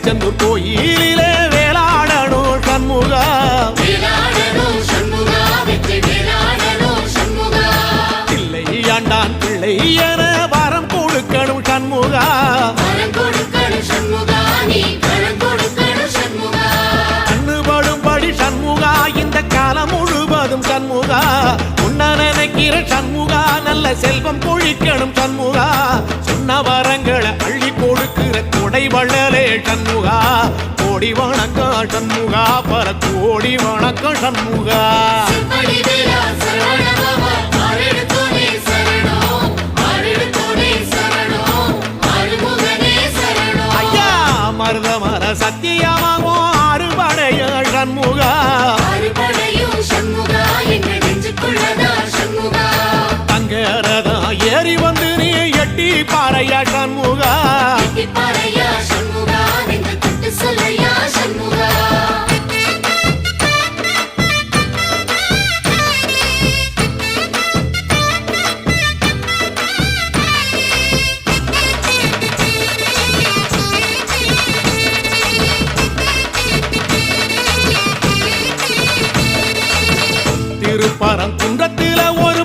திருச்செந்தூர் கோயிலிலே வேளாடணும் சண்முகா பிள்ளை ஆண்டான் பிள்ளை என வரம் கொடுக்கணும் சண்முகா கண்ணுபடும்படி சண்முகா இந்த காலம் முழுவதும் சண்முகா உன்ன நினைக்கிற சண்முகா நல்ல செல்வம் பொழிக்கணும் சண்முகா சொன்ன வரங்களை அள்ளி கொடுக்கிற கொடை வள்ளலே சண்முகா கோடி வணக்கம் சண்முகா பல கோடி வணக்கம் சண்முகா ஐயா மருதமர சத்தியமாகோ அறுபடைய சண்முகா தங்கரதா ஏறி வந்து நீ எட்டி பாறையா சண்முகா திருப்பரங்குன்றத்தில ஒரு